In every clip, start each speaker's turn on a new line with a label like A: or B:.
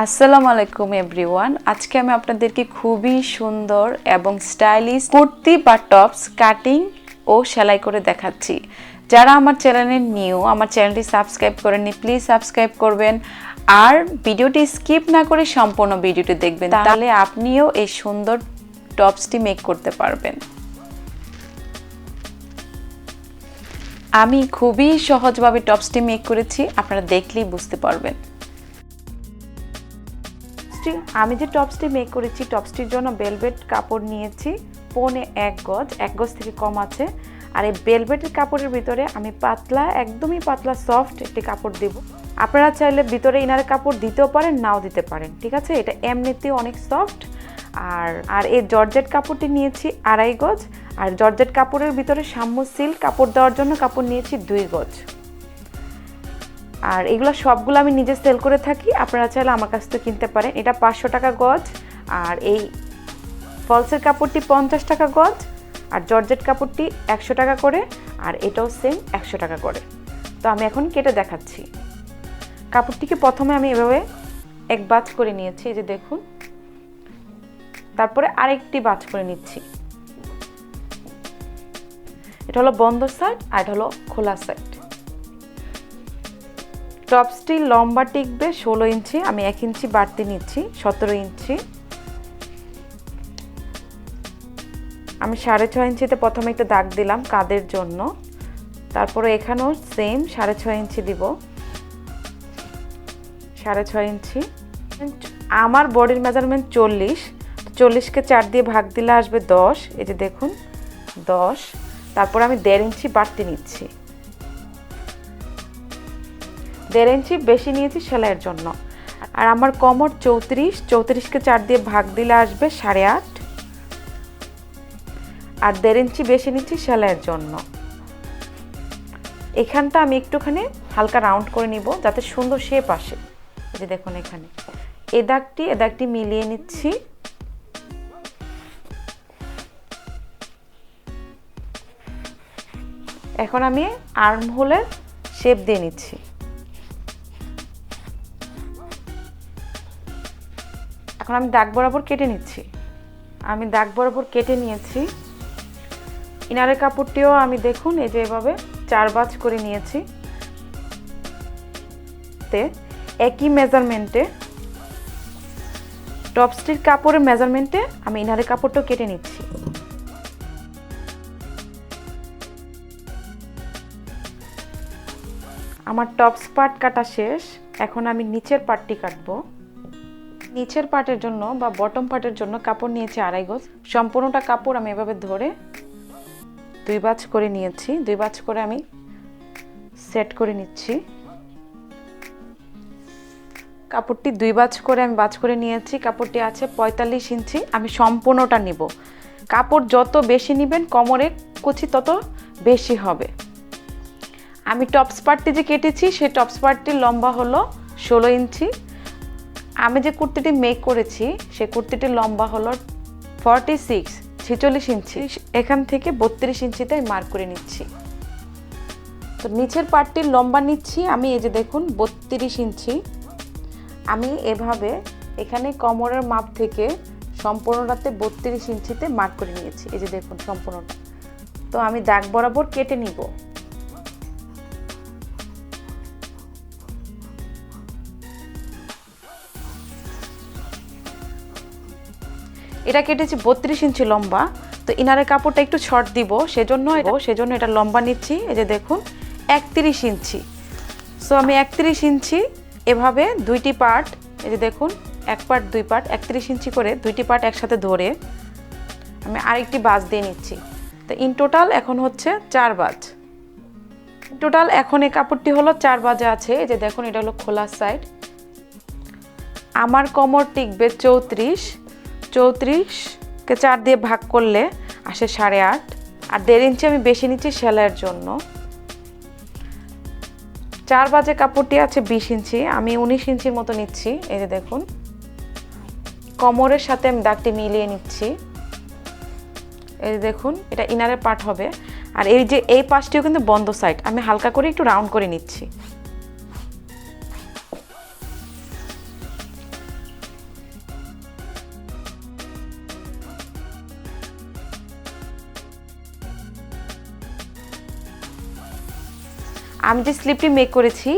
A: আসসালামু আলাইকুম এভরিওয়ান। আজকে আমি আপনাদেরকে খুবই সুন্দর এবং স্টাইলিশ কুর্তি বা টপস কাটিং ও সেলাই করে দেখাচ্ছি। যারা আমার চ্যানেলে নিউ, আমার চ্যানেলটি সাবস্ক্রাইব করেননি, প্লিজ সাবস্ক্রাইব করবেন আর ভিডিওটি স্কিপ না করে সম্পূর্ণ ভিডিওটি দেখবেন, তাহলে আপনিও এই সুন্দর টপসটি মেক করতে পারবেন। আমি খুবই সহজভাবে টপসটি মেক করেছি, আপনারা দেখলেই বুঝতে পারবেন। আমি যে টপসটি মেক করেছি, টপসটির জন্য ভেলভেট কাপড় নিয়েছি 1.25 গজ থেকে কম আছে। আর এই ভেলভেটের কাপড়ের ভিতরে আমি পাতলা, একদমই পাতলা সফট একটি কাপড় দেব। আপনারা চাইলে ভিতরে ইনার কাপড় দিতেও পারেন, নাও দিতে পারেন, ঠিক আছে। এটা এমনিতেই অনেক সফট। আর এই জর্জেট কাপড়টি নিয়েছি 2.5 গজ। আর জর্জেট কাপড়ের ভিতরে সাম্য সিল্ক কাপড় দেওয়ার জন্য কাপড় নিয়েছি 2 গজ। আর এগুলো সবগুলো আমি নিজে সেল করে থাকি, আপনারা চাইলে আমার কাছ থেকে কিনতে পারেন। এটা 500 টাকা গজ। আর এই ফলসের কাপড়টি 50 টাকা গজ। আর জর্জেট কাপড়টি 100 টাকা করে। আর এটাও সেম 100 টাকা করে। তো আমি এখন কেটে দেখাচ্ছি। কাপড়টিকে প্রথমে আমি এভাবে এক বাজ করে নিয়েছি, এই যে দেখুন। তারপরে আরেকটি বাজ করে নিচ্ছি। এটা হলো বন্ধ সাইড আর এটা হলো খোলা সাইড। টপসটি লম্বা টিকবে 16 ইঞ্চি, আমি 1 ইঞ্চি বাড়তি নিচ্ছি, 17 ইঞ্চি। আমি 6.5 ইঞ্চিতে প্রথমে একটা দাগ দিলাম কাঁধের জন্য। তারপরে এখানেও সেম 6.5 ইঞ্চি দিব, 6.5 ইঞ্চি। আমার বডির মেজারমেন্ট 40, 40কে 4 দিয়ে ভাগ দিলে আসবে 10, এই যে দেখুন 10। তারপর আমি 1.5 ইঞ্চি বাড়তি নিচ্ছি, 1.5 ইঞ্চি বেশি নিয়েছি সেলাইয়ের জন্য। আর আমার কোমর 34, 34কে 4 দিয়ে ভাগ দিলে আসবে 8.5। আর 1.5 ইঞ্চি বেশি নিচ্ছি সেলাইয়ের জন্য। এখানটা আমি একটুখানি হালকা রাউন্ড করে নিব যাতে সুন্দর শেপ আসে। এই যে দেখুন এখানে এ দাগটি মিলিয়ে নিচ্ছি। এখন আমি আর্ম হোলের শেপ দিয়ে নিচ্ছি। এখন আমি দাগ বরাবর কেটে নিচ্ছি। আমি দাগ বরাবর কেটে নিয়েছি। ইনারের কাপড়টিও আমি দেখুন এই যে এভাবে 4 ভাঁজ করে নিয়েছি। একই মেজারমেন্টে টপসটির কাপড়ের মেজারমেন্টে আমি ইনারের কাপড়টাও কেটে নিচ্ছি। আমার টপস পার্ট কাটা শেষ। এখন আমি নিচের পার্টটি কাটবো। নিচের পার্টের জন্য বা বটম পার্টের জন্য কাপড় নিয়েছি 2.5 গজ। সম্পূর্ণটা কাপড় আমি এভাবে ধরে 2 ভাঁজ করে নিয়েছি। 2 ভাঁজ করে আমি সেট করে নিচ্ছি। কাপড়টি 2 ভাঁজ করে আমি ভাঁজ করে নিয়েছি। কাপড়টি আছে 45 ইঞ্চি। আমি সম্পূর্ণটা নিব। কাপড় যত বেশি নেবেন কোমরের কুচি তত বেশি হবে। আমি টপস পার্টটি যে কেটেছি সেই টপস পার্টটির লম্বা হলো 16 ইঞ্চি। আমি যে কুর্তিটি মেক করেছি সেই কুর্তিটির লম্বা হলো 46 ইঞ্চি। এখান থেকে 32 ইঞ্চিতে আমি মার্ক করে নিচ্ছি। তো নিচের পার্টটির লম্বা নিচ্ছি আমি, এই যে দেখুন 32 ইঞ্চি। আমি এভাবে এখানে কোমরের মাপ থেকে সম্পূর্ণটাতে 32 ইঞ্চিতে মার্ক করে নিয়েছি, এই যে দেখুন সম্পূর্ণটা। তো আমি দাগ বরাবর কেটে নিব। এটা কেটেছি 32 ইঞ্চি লম্বা। তো ইনারের কাপড়টা একটু শর্ট দিব, সেজন্য এটা লম্বা নিচ্ছি, এই যে দেখুন 31 ইঞ্চি। সো আমি 31 ইঞ্চি এভাবে দুইটি পার্ট, এই যে দেখুন এক পার্ট দুই পার্ট 31 ইঞ্চি করে দুইটি পার্ট একসাথে ধরে আমি আরেকটি ভাঁজ দিয়ে নিচ্ছি। তো ইন টোটাল এখন হচ্ছে 4 ভাঁজ। টোটাল এখন এই কাপড়টি হলো 4 ভাঁজে আছে। এই যে দেখুন এটা হলো খোলা সাইড। আমার কোমর টিকবে 34কে 4 দিয়ে ভাগ করলে আসে 8.5। আর 1.5 ইঞ্চি আমি বেশি নিচ্ছি সেলাইয়ের জন্য। 4 ভাঁজে কাপড়টি আছে 20 ইঞ্চি, আমি 19 ইঞ্চির মতো নিচ্ছি। এই যে দেখুন কোমরের সাথে আমি দাগটি মিলিয়ে নিচ্ছি। এই যে দেখুন এটা ইনারের পার্ট হবে। আর এই যে এই পাশটিও কিন্তু বন্ধ সাইড, আমি হালকা করে একটু রাউন্ড করে নিচ্ছি। আমি যে স্লিপটি মেক করেছি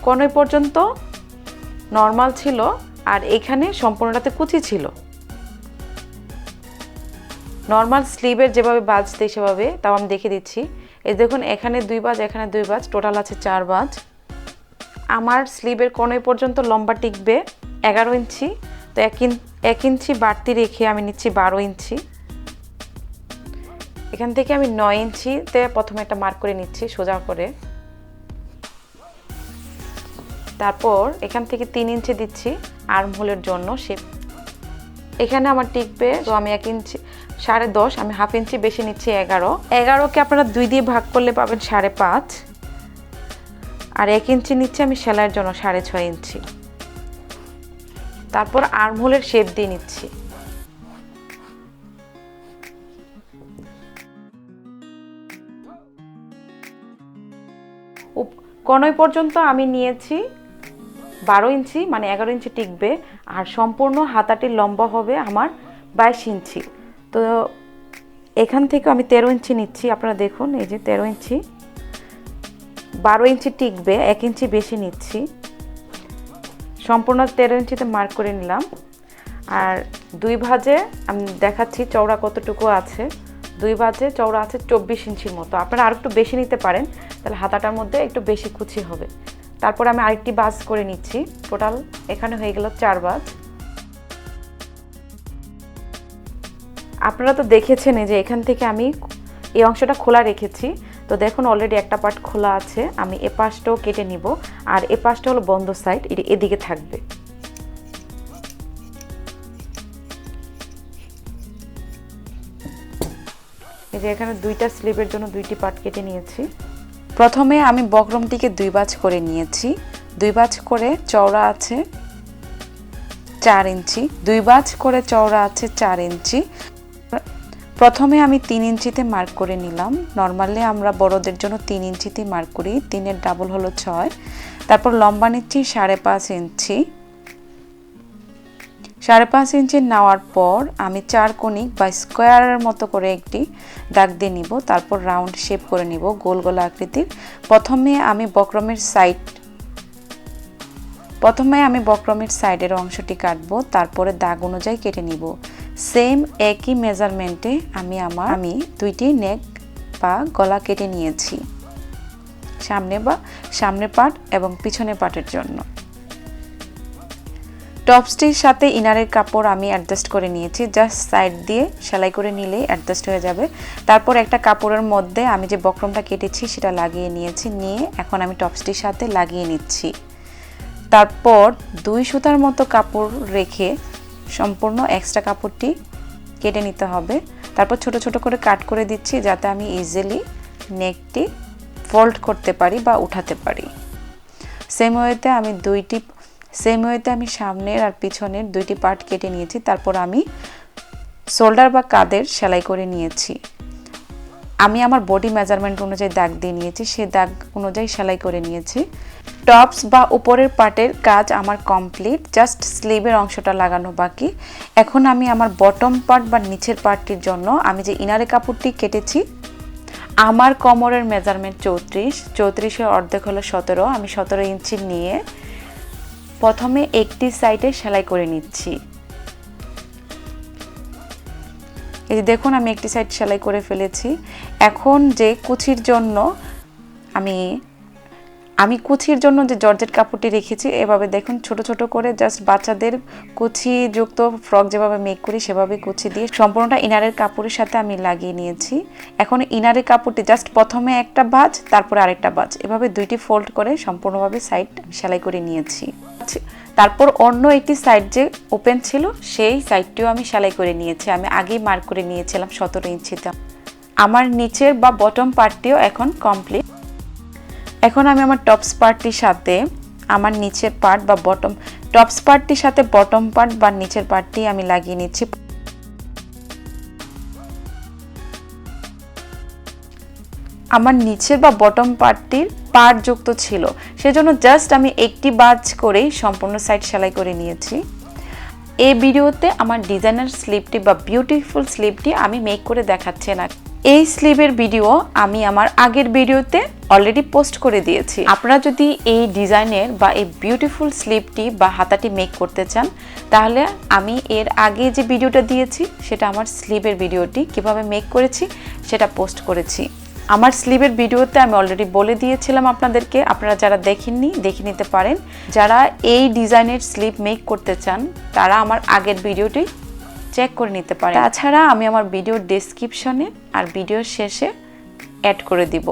A: কোণই পর্যন্ত নর্মাল ছিল আর এখানে সম্পূর্ণটাতে কুচি ছিল। নর্মাল স্লিভের যেভাবে বাজ দেয় সেভাবে, তাও আমি দেখে দিচ্ছি। এই দেখুন এখানে 2 বাজ, এখানে 2 বাজ, টোটাল আছে 4 বাজ। আমার স্লিভের কোণই পর্যন্ত লম্বা টিকবে 11 ইঞ্চি, তো 1 ইঞ্চি বাড়তি রেখে আমি নিচ্ছি 12 ইঞ্চি। এখান থেকে আমি 9 ইঞ্চিতে প্রথমে একটা মার্ক করে নিচ্ছি সোজা করে। তারপর এখান থেকে 3 ইঞ্চি দিচ্ছি আর্ম হোলের জন্য শেপ। এখানে আমার টিকবে, তো আমি 1 ইঞ্চি 10.5, আমি হাফ ইঞ্চি বেশি নিচ্ছি 11কে আপনারা 2 দিয়ে ভাগ করলে পাবেন 5.5, আর 1 ইঞ্চি নিচ্ছি আমি সেলাইয়ের জন্য 6.5 ইঞ্চি। তারপর আর্ম হোলের শেপ দিয়ে নিচ্ছি। কোণই পর্যন্ত আমি নিয়েছি 12 ইঞ্চি, মানে 11 ইঞ্চি টিকবে, আর সম্পূর্ণ হাতাটির লম্বা হবে আমার 22 ইঞ্চি। তো এখান থেকে আমি 13 ইঞ্চি নিচ্ছি, আপনারা দেখুন এই যে 13 ইঞ্চি, 12 ইঞ্চি টিকবে, 1 ইঞ্চি বেশি নিচ্ছি। সম্পূর্ণ 13 ইঞ্চিতে মার্ক করে নিলাম। আর 2 ভাঁজে আমি দেখাচ্ছি চওড়া কতটুকু আছে। 2 ভাঁজে চওড়া আছে 24 ইঞ্চির মতো। আপনারা আর একটু বেশি নিতে পারেন, তাহলে হাতাটার মধ্যে একটু বেশি কুচি হবে। তারপর আমি আরেকটি ভাঁজ করে নিচ্ছি। টোটাল এখানে হয়ে গেল 4 ভাঁজ। আপনারা তো দেখেছেন যে এখান থেকে আমি এই অংশটা খোলা রেখেছি, তো দেখুন অলরেডি একটা পার্ট খোলা আছে। আমি এ পাশটাও কেটে নিব, আর এ পাশটা হলো বন্ধ সাইড, এদিকে থাকবে। এই যে এখানে 2টা স্লিভের জন্য 2টি পার্ট কেটে নিয়েছি। প্রথমে আমি বক্রমটিকে 2 ভাঁজ করে নিয়েছি। 2 ভাঁজ করে চওড়া আছে 4 ইঞ্চি, 2 ভাঁজ করে চওড়া আছে 4 ইঞ্চি। প্রথমে আমি 3 ইঞ্চিতে মার্ক করে নিলাম। নর্মালি আমরা বড়দের জন্য 3 ইঞ্চিতে মার্ক করি, 3-এর ডাবল হলো 6। তারপর লম্বা নিচ্ছি 5.5 ইঞ্চি। 5.5 ইঞ্চি নেওয়ার পর আমি 4 কোণিক বা স্কোয়ারের মতো করে একটি দাগ দিয়ে নিব। তারপর রাউন্ড শেপ করে নিব গোল গোল আকৃতির। প্রথমে আমি বক্রমের সাইডের অংশটি কাটবো, তারপরে দাগ অনুযায়ী কেটে নিব। সেম একই মেজারমেন্টে আমি 2টি নেক বা গলা কেটে নিয়েছি, সামনের পার্ট এবং পিছনের পার্টের জন্য। টপসটির সাথে ইনারের কাপড় আমি অ্যাডজাস্ট করে নিয়েছি, জাস্ট সাইড দিয়ে সেলাই করে নিলেই অ্যাডজাস্ট হয়ে যাবে। তারপর একটা কাপড়ের মধ্যে আমি যে বক্রমটা কেটেছি সেটা লাগিয়ে নিয়েছি, নিয়ে এখন আমি টপসটির সাথে লাগিয়ে নিচ্ছি। তারপর 2 সুতার মতো কাপড় রেখে সম্পূর্ণ এক্সট্রা কাপড়টি কেটে নিতে হবে। তারপর ছোট ছোট করে কাট করে দিচ্ছি, যাতে আমি ইজিলি নেকটি ফোল্ড করতে পারি বা উঠাতে পারি। সেম ওয়েতে আমি সামনের আর পিছনের 2টি পার্ট কেটে নিয়েছি। তারপর আমি শোল্ডার বা কাঁধের সেলাই করে নিয়েছি। আমি আমার বডি মেজারমেন্ট অনুযায়ী দাগ দিয়ে নিয়েছি, সেই দাগ অনুযায়ী সেলাই করে নিয়েছি। টপস বা উপরের পার্টের কাজ আমার কমপ্লিট, জাস্ট স্লিভের অংশটা লাগানো বাকি। এখন আমি আমার বটম পার্ট বা নিচের পার্টটির জন্য আমি যে ইনারে কাপড়টি কেটেছি, আমার কোমরের মেজারমেন্ট 34-এর অর্ধেক হলো 17। আমি 17 ইঞ্চি নিয়ে প্রথমে একটি সাইডে সেলাই করে নিচ্ছি। এই যে দেখুন আমি একটি সাইড সেলাই করে ফেলেছি। এখন যে কুচির জন্য আমি কুচির জন্য যে জর্জেট কাপড়টি রেখেছি, এভাবে দেখুন ছোট ছোট করে জাস্ট বাচ্চাদের কুচিযুক্ত ফ্রক যেভাবে মেক করি সেভাবে কুচি দিয়ে সম্পূর্ণটা ইনারের কাপড়ের সাথে আমি লাগিয়ে নিয়েছি। এখন ইনারের কাপড়টি জাস্ট প্রথমে একটা ভাঁজ, তারপর আরেকটা ভাঁজ, এভাবে 2টি ফোল্ড করে সম্পূর্ণভাবে সাইড সেলাই করে নিয়েছি। তারপর অন্য একটি সাইড যে ওপেন ছিল সেই সাইডটিও আমি সেলাই করে নিয়েছি। আমি আগেই মার্ক করে নিয়েছিলাম 17 ইঞ্চিতে। আমার নিচের বা বটম পার্টটিও এখন কমপ্লিট। এখন আমি আমার টপস পার্টটির সাথে আমার নিচের পার্ট বা টপস পার্টটির সাথে বটম পার্ট বা নিচের পার্টটি আমি লাগিয়ে নিচ্ছি। আমার নিচের বা বটম পার্টটির পার্ট যুক্ত ছিল, সেজন্য জাস্ট আমি একটি ভাঁজ করেই সম্পূর্ণ সাইড সেলাই করে নিয়েছি। এই ভিডিওতে আমার ডিজাইনার স্লিপটি বা বিউটিফুল স্লিপটি আমি মেক করে দেখাচ্ছি না। এই স্লিভের ভিডিও আমি আমার আগের ভিডিওতে অলরেডি পোস্ট করে দিয়েছি। আপনারা যদি এই ডিজাইনের বা এই বিউটিফুল স্লিভটি বা হাতাটি মেক করতে চান তাহলে আমি এর আগে যে ভিডিওটা দিয়েছি সেটা আমার স্লিভের ভিডিওটি কিভাবে মেক করেছি সেটা পোস্ট করেছি। আমার স্লিভের ভিডিওতে আমি অলরেডি বলে দিয়েছিলাম আপনাদেরকে, আপনারা যারা দেখেননি দেখে নিতে পারেন। যারা এই ডিজাইনের স্লিভ মেক করতে চান তারা আমার আগের ভিডিওটি চেক করে নিতে পারেন। তাছাড়া আমি আমার ভিডিওর ডেসক্রিপশনে আর ভিডিওর শেষে অ্যাড করে দিব।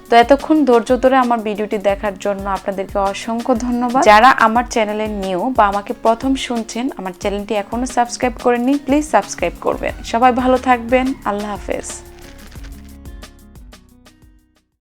A: তো এতক্ষণ ধৈর্য ধরে আমার ভিডিওটি দেখার জন্য আপনাদেরকে অসংখ্য ধন্যবাদ। যারা আমার চ্যানেলে নিউ বা আমাকে প্রথম শুনছেন, আমার চ্যানেলটি এখনো সাবস্ক্রাইব করেননি, প্লিজ সাবস্ক্রাইব করবেন। সবাই ভালো থাকবেন, আল্লাহ হাফেজ।